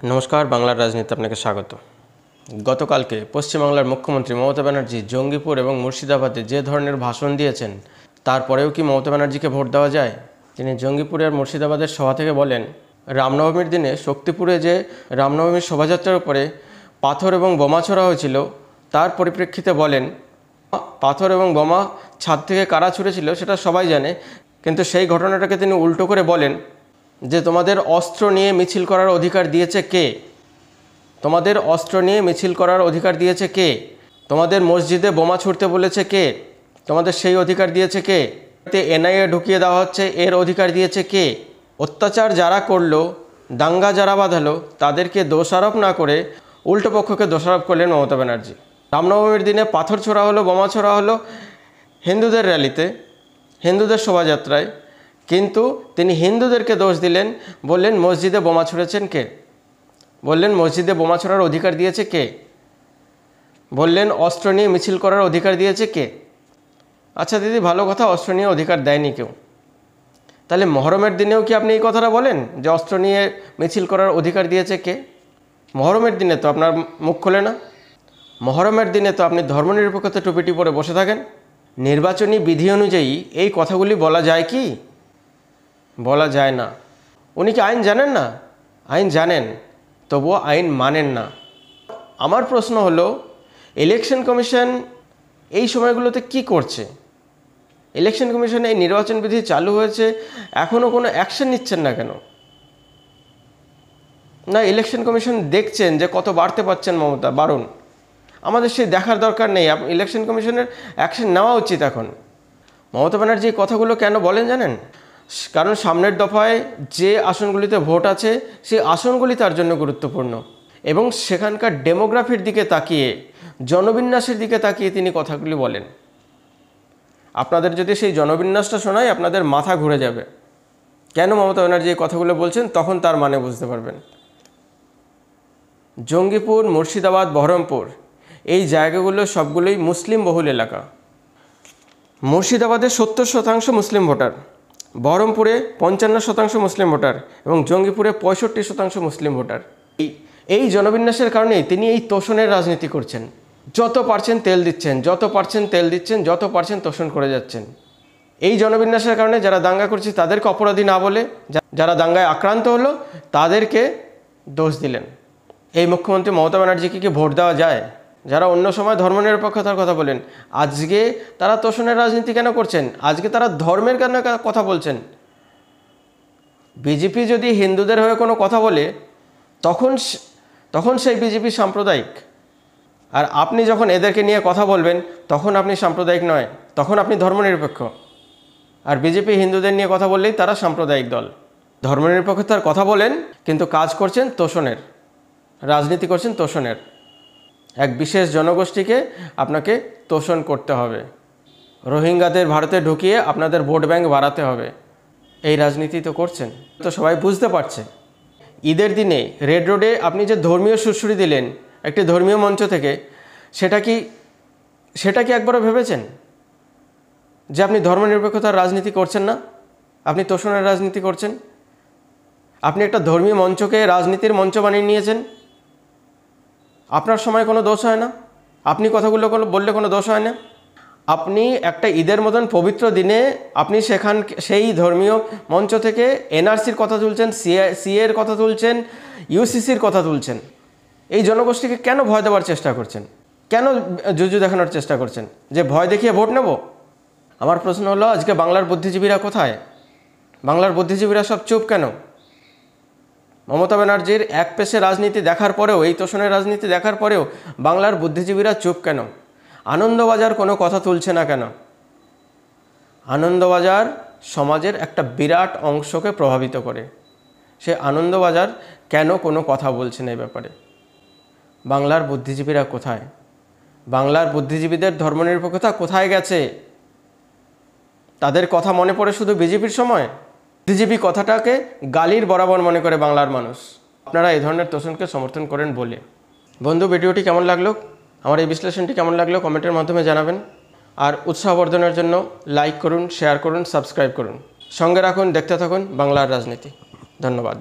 নমস্কার, বাংলার রাজনীতি আপনাকে স্বাগত। গতকালকে পশ্চিমবাংলার মুখ্যমন্ত্রী মমতা ব্যানার্জি জঙ্গিপুর এবং মুর্শিদাবাদে যে ধরনের ভাষণ দিয়েছেন, তারপরেও কি মমতা ব্যানার্জিকে ভোট দেওয়া যায়? তিনি জঙ্গিপুরে আর মুর্শিদাবাদের সভা থেকে বলেন, রামনবমীর দিনে শক্তিপুরে যে রামনবমীর শোভাযাত্রার উপরে পাথর এবং বোমা ছোড়া হয়েছিল, তার পরিপ্রেক্ষিতে বলেন, পাথর এবং বোমা ছাদ থেকে কারা ছুঁড়েছিল সেটা সবাই জানে, কিন্তু সেই ঘটনাটাকে তিনি উল্টো করে বলেন যে তোমাদের অস্ত্র নিয়ে মিছিল করার অধিকার দিয়েছে কে? তোমাদের অস্ত্র নিয়ে মিছিল করার অধিকার দিয়েছে কে? তোমাদের মসজিদে বোমা ছুড়তে বলেছে কে? তোমাদের সেই অধিকার দিয়েছে কে? এনআইএ ঢুকিয়ে দেওয়া হচ্ছে, এর অধিকার দিয়েছে কে? অত্যাচার যারা করলো, দাঙ্গা যারা বাঁধালো, তাদেরকে দোষারোপ না করে উল্টো পক্ষকে দোষারোপ করলেন মমতা ব্যানার্জি। রামনবমীর দিনে পাথর ছোড়া হলো, বোমা ছোড়া হলো হিন্দুদের র্যালিতে, হিন্দুদের শোভাযাত্রায়, কিন্তু তিনি হিন্দুদেরকে দোষ দিলেন, বললেন মসজিদে বোমা ছুঁড়েছেন কে? বললেন মসজিদে বোমা ছোড়ার অধিকার দিয়েছে কে? বললেন অস্ত্র নিয়ে মিছিল করার অধিকার দিয়েছে কে? আচ্ছা দিদি, ভালো কথা, অস্ত্র নিয়ে অধিকার দেয়নি কেউ। তাহলে মহরমের দিনেও কি আপনি এই কথাটা বলেন যে অস্ত্র নিয়ে মিছিল করার অধিকার দিয়েছে কে? মহরমের দিনে তো আপনার মুখ খোলে না। মহরমের দিনে তো আপনি ধর্মনিরপেক্ষতা টুপিটি পরে বসে থাকেন। নির্বাচনী বিধি অনুযায়ী এই কথাগুলি বলা যায় কি? বলা যায় না। উনি কি আইন জানেন না? আইন জানেন, তবুও আইন মানেন না। আমার প্রশ্ন হলো, ইলেকশন কমিশন এই সময়গুলোতে কি করছে? ইলেকশন কমিশন এই নির্বাচন বিধি চালু হয়েছে, এখনও কোনো অ্যাকশন নিচ্ছেন না কেন? না, ইলেকশন কমিশন দেখছেন যে কত বাড়তে পারছেন মমতা, বাড়ুন। আমাদের সেই দেখার দরকার নেই। ইলেকশন কমিশনের অ্যাকশন নেওয়া উচিত এখন। মমতা ব্যানার্জি এই কথাগুলো কেন বলেন জানেন? কারণ সামনের দফায় যে আসনগুলিতে ভোট আছে, সেই আসনগুলি তার জন্য গুরুত্বপূর্ণ, এবং সেখানকার ডেমোগ্রাফির দিকে তাকিয়ে, জনবিন্যাসের দিকে তাকিয়ে তিনি কথাগুলি বলেন। আপনাদের যদি সেই জনবিন্যাসটা শোনায়, আপনাদের মাথা ঘুরে যাবে। কেন মমতা ব্যানার্জি এই কথাগুলো বলছেন, তখন তার মানে বুঝতে পারবেন। জঙ্গিপুর, মুর্শিদাবাদ, বহরমপুর, এই জায়গাগুলো সবগুলোই মুসলিম বহুল এলাকা। মুর্শিদাবাদে 70% মুসলিম ভোটার, বহরমপুরে 55% মুসলিম ভোটার, এবং জঙ্গিপুরে 65% মুসলিম ভোটার। এই জনবিন্যাসের কারণেই তিনি এই তোষণের রাজনীতি করছেন। যত পারছেন তেল দিচ্ছেন, যত পারছেন তেল দিচ্ছেন, যত পারছেন তোষণ করে যাচ্ছেন। এই জনবিন্যাসের কারণে যারা দাঙ্গা করছে তাদেরকে অপরাধী না বলে, যারা দাঙ্গায় আক্রান্ত হলো তাদেরকে দোষ দিলেন। এই মুখ্যমন্ত্রী মমতা ব্যানার্জিকে কি ভোট দেওয়া যায়? যারা অন্য সময় ধর্মনিরপেক্ষতার কথা বলেন, আজকে তারা তোষণের রাজনীতি কেন করছেন? আজকে তারা ধর্মের কেন কথা বলছেন? বিজেপি যদি হিন্দুদের হয়ে কোনো কথা বলে, তখন সেই বিজেপি সাম্প্রদায়িক। আর আপনি যখন এদেরকে নিয়ে কথা বলবেন, তখন আপনি সাম্প্রদায়িক নয়, তখন আপনি ধর্মনিরপেক্ষ। আর বিজেপি হিন্দুদের নিয়ে কথা বললেই তারা সাম্প্রদায়িক দল। ধর্মনিরপেক্ষতার কথা বলেন, কিন্তু কাজ করছেন তোষণের, রাজনীতি করছেন তোষণের। এক বিশেষ জনগোষ্ঠীকে আপনাকে তোষণ করতে হবে, রোহিঙ্গাদের ভারতে ঢুকিয়ে আপনাদের ভোট ব্যাংক বাড়াতে হবে, এই রাজনীতি তো করছেন। তো সবাই বুঝতে পারছে। ঈদের দিনে রেড রোডে আপনি যে ধর্মীয় সুরসুরি দিলেন একটি ধর্মীয় মঞ্চ থেকে, সেটা কি একবারও ভেবেছেন যে আপনি ধর্মনিরপেক্ষতার রাজনীতি করছেন না, আপনি তোষণের রাজনীতি করছেন? আপনি একটা ধর্মীয় মঞ্চকে রাজনীতির মঞ্চ বানিয়ে নিয়েছেন। আপনার সময় কোনো দোষ হয় না, আপনি কথাগুলো বললে কোনো দোষ হয় না। আপনি একটা ঈদের মতন পবিত্র দিনে আপনি সেই ধর্মীয় মঞ্চ থেকে এনআরসির কথা তুলছেন, সিএর কথা তুলছেন, ইউসিসির কথা তুলছেন। এই জনগোষ্ঠীকে কেন ভয় দেওয়ার চেষ্টা করছেন? কেন জুজু দেখানোর চেষ্টা করছেন যে ভয় দেখিয়ে ভোট নেব? আমার প্রশ্ন হলো, আজকে বাংলার বুদ্ধিজীবীরা কোথায়? বাংলার বুদ্ধিজীবীরা সব চুপ কেন? মমতা ব্যানার্জির এক পেশে রাজনীতি দেখার পরেও, এই তোষণের রাজনীতি দেখার পরেও বাংলার বুদ্ধিজীবীরা চুপ কেন? আনন্দবাজার কোনো কথা তুলছে না কেন? আনন্দবাজার সমাজের একটা বিরাট অংশকে প্রভাবিত করে। সে আনন্দবাজার কেন কোনো কথা বলছে না এই ব্যাপারে? বাংলার বুদ্ধিজীবীরা কোথায়? বাংলার বুদ্ধিজীবীদের ধর্মনিরপেক্ষতা কোথায় গেছে? তাদের কথা মনে পড়ে শুধু বিজেপির সময়। বুদ্ধিজীবী কথাটাকে গালির বরাবর মনে করে বাংলার মানুষ। আপনারা এই ধরনের তোষণকে সমর্থন করেন বলে। বন্ধু, ভিডিওটি কেমন লাগলো, আমার এই বিশ্লেষণটি কেমন লাগলো কমেন্টের মাধ্যমে জানাবেন। আর উৎসাহবর্ধনের জন্য লাইক করুন, শেয়ার করুন, সাবস্ক্রাইব করুন। সঙ্গে রাখুন, দেখতে থাকুন বাংলার রাজনীতি। ধন্যবাদ।